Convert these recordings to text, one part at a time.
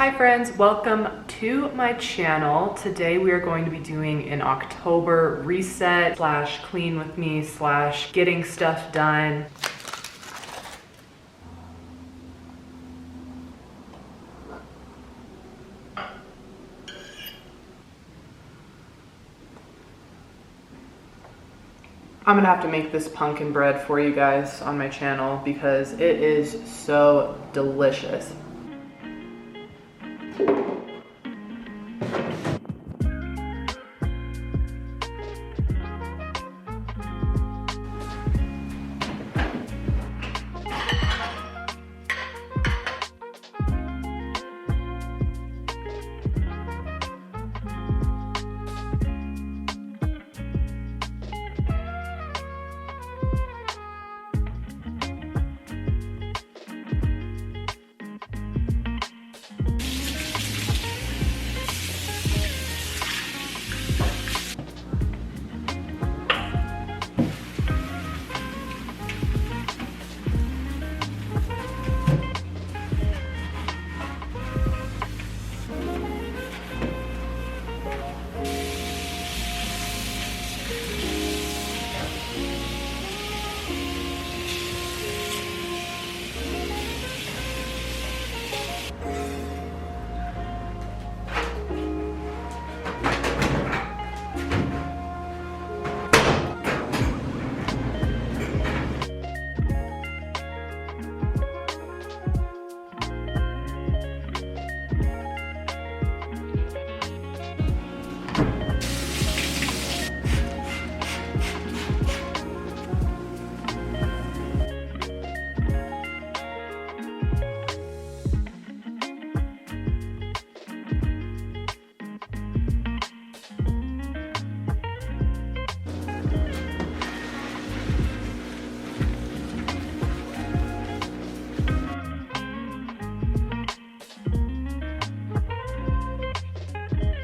Hi friends, welcome to my channel. Today we are going to be doing an October reset slash clean with me slash getting stuff done. I'm gonna have to make this pumpkin bread for you guys on my channel because it is so delicious.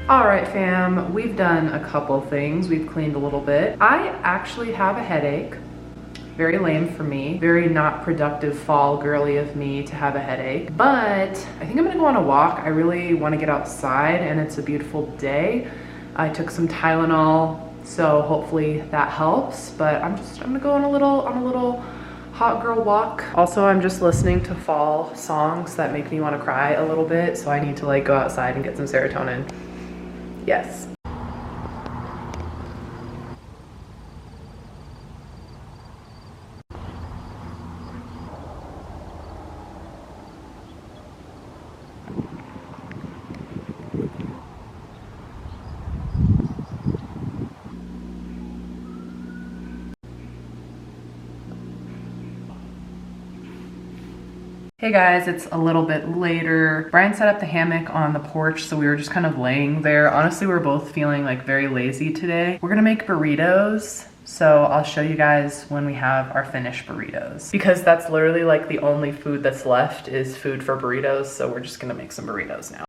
All right, fam, we've done a couple things. We've cleaned a little bit. I actually have a headache. Very lame for me. Very not productive fall girly of me to have a headache. But I think I'm gonna go on a walk. I really wanna get outside and it's a beautiful day. I took some Tylenol, so hopefully that helps. But I'm gonna go on a little hot girl walk. Also, I'm just listening to fall songs that make me wanna cry a little bit. So I need to like go outside and get some serotonin. Yes. Hey guys, it's a little bit later. Brian set up the hammock on the porch, so we were just kind of laying there. Honestly, we're both feeling like very lazy today. We're gonna make burritos, so I'll show you guys when we have our finished burritos. Because that's literally like the only food that's left is food for burritos, so we're just gonna make some burritos now.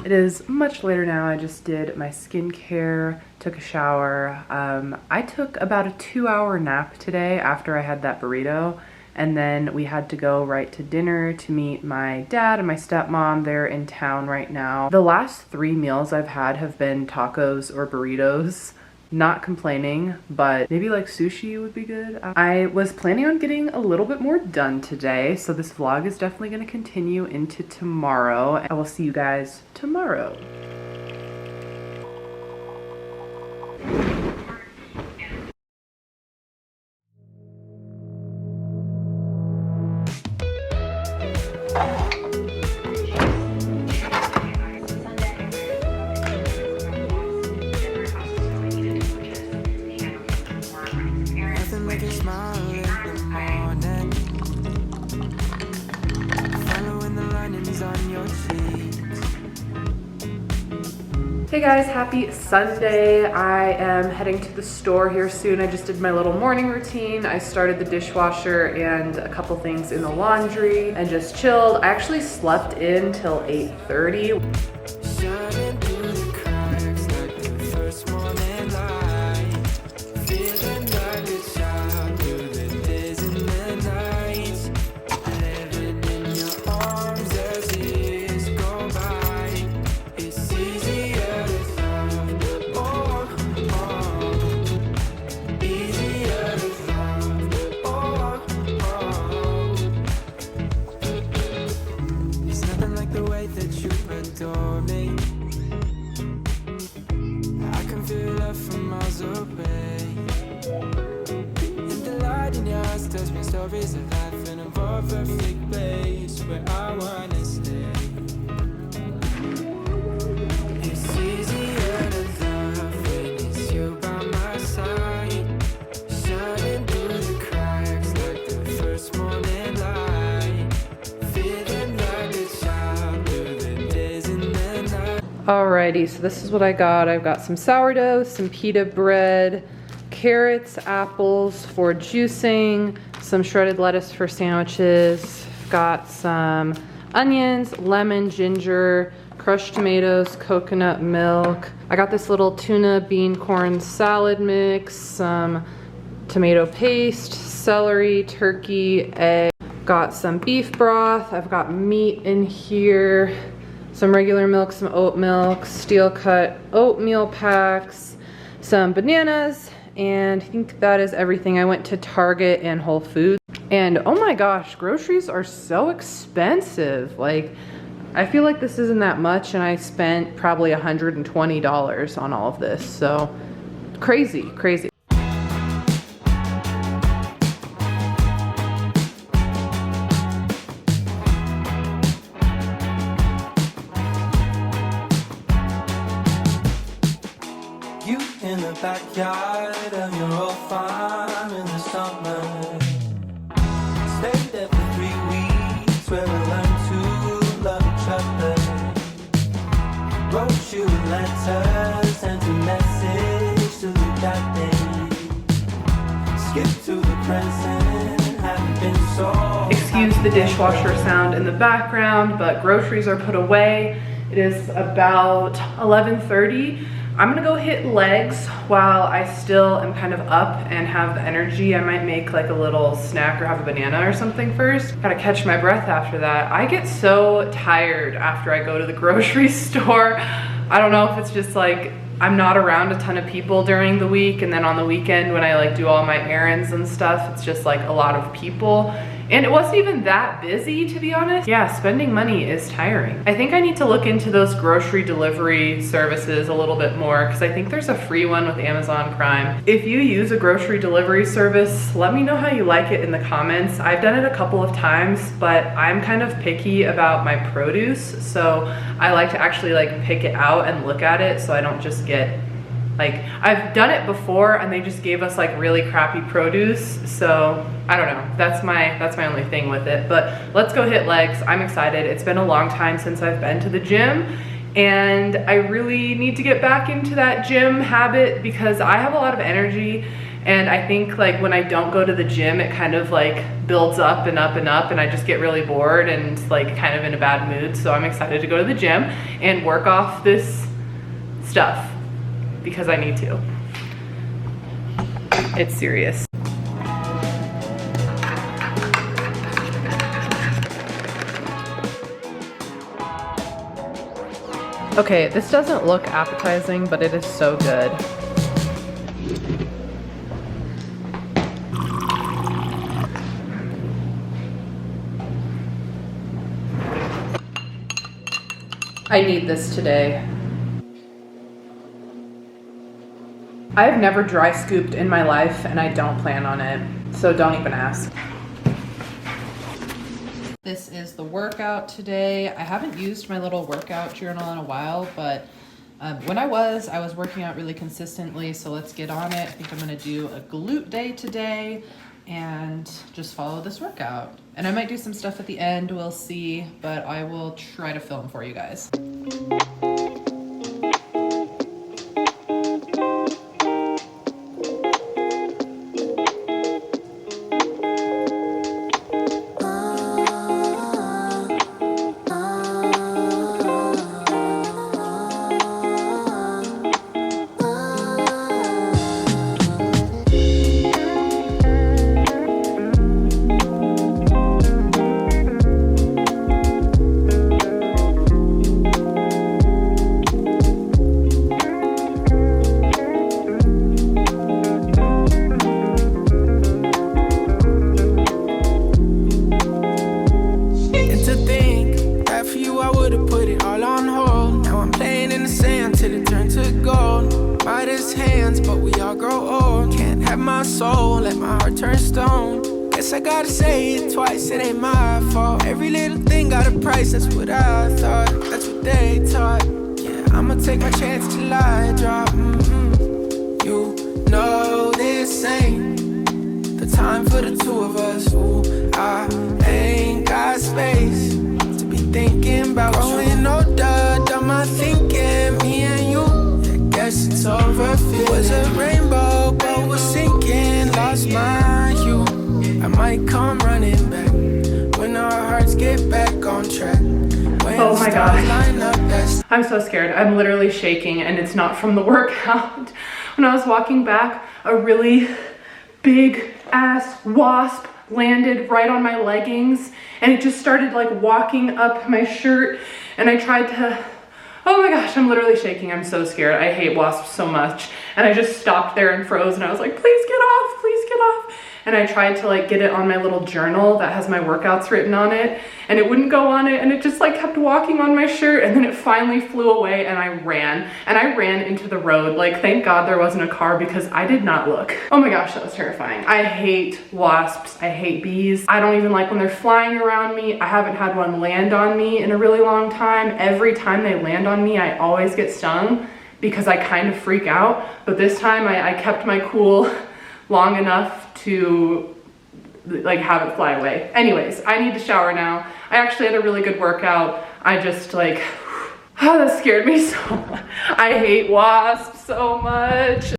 It is much later now. I just did my skincare, took a shower. I took about a 2-hour nap today after I had that burrito. And then we had to go right to dinner to meet my dad and my stepmom. They're in town right now. The last 3 meals I've had have been tacos or burritos. Not complaining, but maybe like sushi would be good. I was planning on getting a little bit more done today, so this vlog is definitely going to continue into tomorrow. I will see you guys tomorrow. Hey guys, happy Sunday. I am heading to the store here soon. I just did my little morning routine. I started the dishwasher and a couple things in the laundry and just chilled. I actually slept in till 8:30. left from miles away. And the light in your eyes tells me stories of life in a more perfect place where I wanna stay. It's easier to love when it's you by my side, shining through the cracks like the first morning light, feeling like a child through the days and the night. Alrighty, so this is what I got. I've got some sourdough, some pita bread, carrots, apples for juicing, some shredded lettuce for sandwiches. Got some onions, lemon, ginger, crushed tomatoes, coconut milk. I got this little tuna bean corn salad mix, some tomato paste, celery, turkey, egg. Got some beef broth. I've got meat in here, some regular milk, some oat milk, steel cut oatmeal packs, some bananas, and I think that is everything. I went to Target and Whole Foods, and oh my gosh, groceries are so expensive. Like, I feel like this isn't that much, and I spent probably $120 on all of this, so crazy, crazy. You in the backyard of your old farm in the summer. Stayed there for 3 weeks where we learned to love each other. Wrote you letters, sent a message to leave that day. Skip to the present, haven't been so. Excuse the dishwasher sound in the background, but groceries are put away. It is about 11:30. I'm gonna go hit legs while I still am kind of up and have the energy. I might make like a little snack or have a banana or something first. Gotta catch my breath after that. I get so tired after I go to the grocery store. I don't know if it's just like I'm not around a ton of people during the week, and then on the weekend when I like do all my errands and stuff, it's just like a lot of people. And it wasn't even that busy, to be honest. Yeah, spending money is tiring. I think I need to look into those grocery delivery services a little bit more, because I think there's a free one with Amazon Prime. If you use a grocery delivery service, let me know how you like it in the comments. I've done it a couple of times, but I'm kind of picky about my produce, so I like to actually like pick it out and look at it so I don't just get like, I've done it before and they just gave us like really crappy produce, so I don't know. That's my only thing with it. But let's go hit legs. I'm excited. It's been a long time since I've been to the gym, and I really need to get back into that gym habit because I have a lot of energy, and I think like when I don't go to the gym, it kind of like builds up and up and up, and I just get really bored and like kind of in a bad mood. So I'm excited to go to the gym and work off this stuff because I need to. It's serious. Okay, this doesn't look appetizing, but it is so good. I need this today. I've never dry scooped in my life, and I don't plan on it, so don't even ask. This is the workout today. I haven't used my little workout journal in a while, but when I was working out really consistently, so let's get on it. I think I'm gonna do a glute day today and just follow this workout. And I might do some stuff at the end, we'll see, but I will try to film for you guys. Midas hands, but we all grow old. Can't have my soul, let my heart turn stone. Guess I gotta say it twice, it ain't my fault. Every little thing got a price, that's what I thought. That's what they taught. Yeah, I'ma take my chance till I drop. You know this ain't the time for the two of us. Ooh, I ain't got space to be thinking about growing older. Done my thinking, me and you. Yeah, guess it's over. It was a rainbow, but we're sinking. Lost my hue. I might come running back when our hearts get back on track. Oh my god, I'm so scared. I'm literally shaking, and it's not from the workout. When I was walking back, a really big ass wasp landed right on my leggings, and it just started like walking up my shirt, and I tried to, oh my gosh, I'm literally shaking. I'm so scared. I hate wasps so much. And I just stopped there and froze, and I was like, please get off, please get off. And I tried to like get it on my little journal that has my workouts written on it, and it wouldn't go on it, and it just like kept walking on my shirt, and then it finally flew away, and I ran into the road. Like, thank God there wasn't a car, because I did not look. Oh my gosh, that was terrifying. I hate wasps, I hate bees. I don't even like when they're flying around me. I haven't had one land on me in a really long time. Every time they land on me, I always get stung because I kind of freak out. But this time I kept my cool long enough to like have it fly away. Anyways, I need to shower now. I actually had a really good workout. I just like, oh, that scared me so much. I hate wasps so much.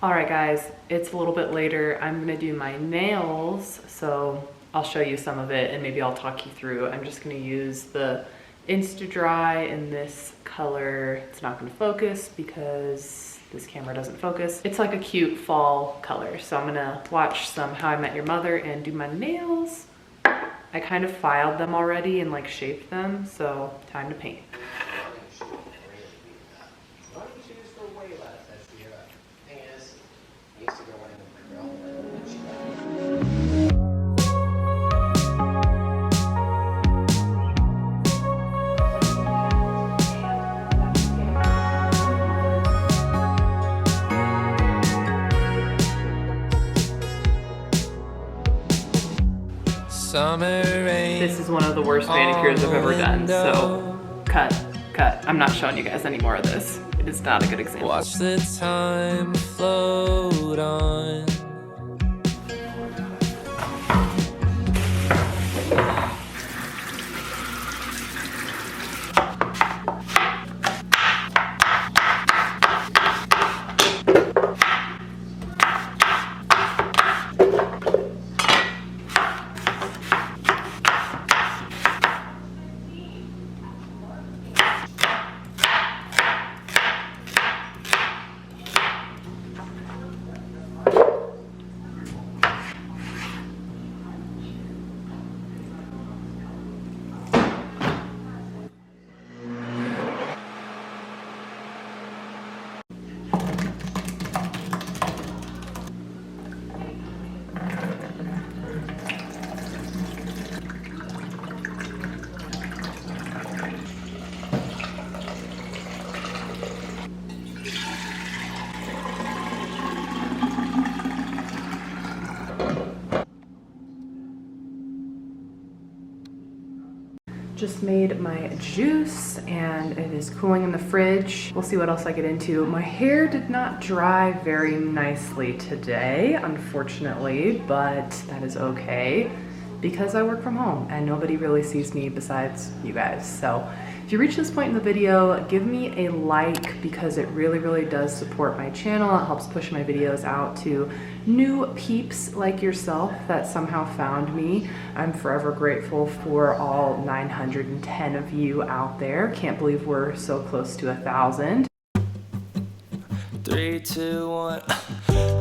All right guys, it's a little bit later. I'm gonna do my nails, so I'll show you some of it and maybe I'll talk you through. I'm just gonna use the Insta-Dry in this color. It's not gonna focus because this camera doesn't focus. It's like a cute fall color. So I'm gonna watch some How I Met Your Mother and do my nails. I kind of filed them already and like shaped them, so time to paint. This is one of the worst manicures I've ever done, so cut. I'm not showing you guys any more of this. It is not a good example. Watch the time float on. Just made my juice and it is cooling in the fridge. We'll see what else I get into. My hair did not dry very nicely today, unfortunately, but that is okay. because I work from home and nobody really sees me besides you guys. So if you reach this point in the video, give me a like because it really does support my channel. It helps push my videos out to new peeps like yourself that somehow found me. I'm forever grateful for all 910 of you out there. Can't believe we're so close to 1,000. 3, 2, 1.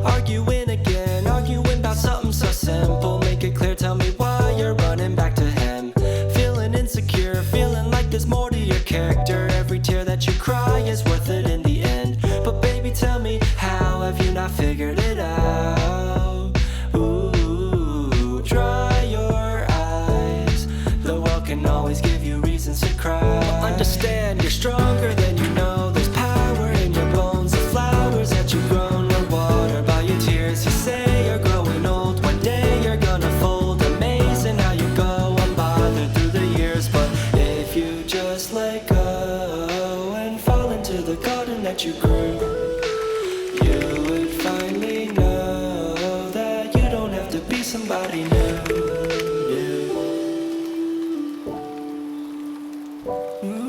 Arguing again, arguing about something so simple. Make it clear, tell me why you're running back to him. Feeling insecure, feeling like there's more to your character. Every tear that you cry is worth it in the end. But baby, tell me, how have you not figured it out? Ooh, dry your eyes. The world can always give you reasons to cry. But understand, you're stronger than you know. There's power in your bones. The flowers that you've grown were watered by your tears. You say you're growing old. One day you're gonna fold. Amazing how you go unbothered through the years. But if you just let go and fall into the garden that you grew, you would finally know that you don't have to be somebody new. Ooh.